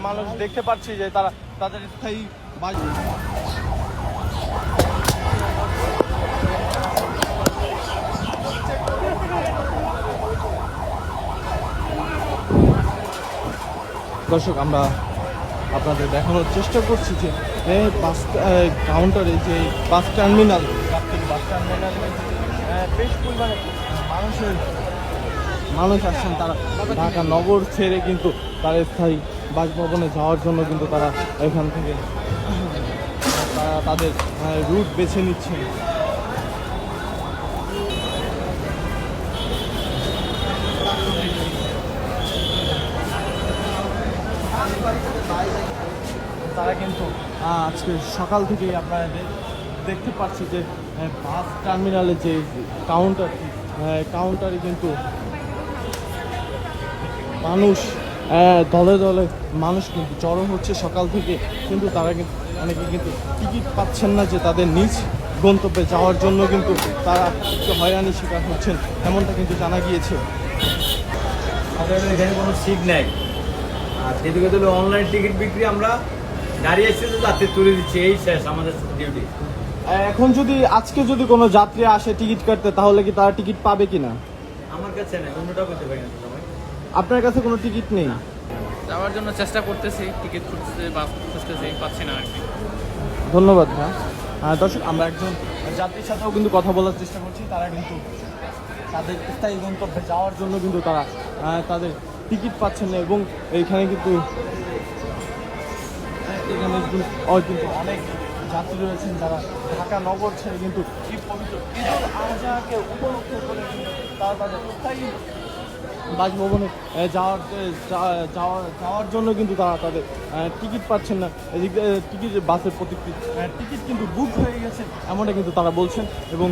মানুষ দেখতে পাচ্ছি যে তারা তাদের স্থায়ী বাড়ি। দর্শক, আমরা আপনাদের দেখানোর চেষ্টা করছি যে বাস কাউন্টারে যে বাস টার্মিনাল বেশ পরিমাণে মানুষ আসছেন। তারা ঢাকা নগর ছেড়ে কিন্তু তারা স্থায়ী বাসভবনে যাওয়ার জন্য কিন্তু তারা এখান থেকে তারা তাদের রুট বেছে নিচ্ছেন। তারা কিন্তু আজকে সকাল থেকেই আপনারা দেখতে পাচ্ছি যে বাস টার্মিনালে যে কাউন্টারে কিন্তু মানুষ দলে দলে মানুষ কিন্তু জড়ো হচ্ছে সকাল থেকে। কিন্তু তারা কিন্তু অনেকে কিন্তু টিকিট পাচ্ছেন না, যে তাদের নিজ গন্তব্যে যাওয়ার জন্য কিন্তু তারা একটু হয়রানির শিকার হচ্ছেন, এমনটা কিন্তু জানা গিয়েছে। আমাদের এখানে কোনো সিট নেই, আর সেদিকে তো অনলাইন টিকিট বিক্রি, আমরা গাড়ি এসে তো যাত্রী তুলে দিচ্ছি, এই শেষ আমাদের ডিউটি। এখন যদি আজকে যদি কোনো যাত্রী আসে টিকিট কাটতে, তাহলে কি তারা টিকিট পাবে কিনা? আমার কাছে নেই, অন্যটা করতে পারি না। আপনার কাছে কোনো টিকিট নেই? যাওয়ার জন্য চেষ্টা করতেছি, টিকিট খুঁজতে বা খুঁজতেছি, পাচ্ছি না আর কি। ধন্যবাদ ভাই। দর্শক, আমরা একজন যাত্রীর সাথেও কিন্তু কথা বলার চেষ্টা করছি। তারা কিন্তু তাদের স্থায়ী গন্তব্যে যাওয়ার জন্য কিন্তু তারা তাদের টিকিট পাচ্ছেন না, এবং এইখানে কিন্তু অনেক যাত্রী রয়েছেন যারা ঢাকা নগর ছেড়ে কিন্তু এই পবিত্র ঈদুল আজহাকে উপলক্ষ করে তারা তাদের স্থায়ী বাসভবনে যাওয়ার জন্য কিন্তু তারা তাদের টিকিট পাচ্ছেন না। এদিকে টিকিট বাসের প্রতিটি টিকিট কিন্তু বুক হয়ে গেছে, এমনটা কিন্তু তারা বলছেন। এবং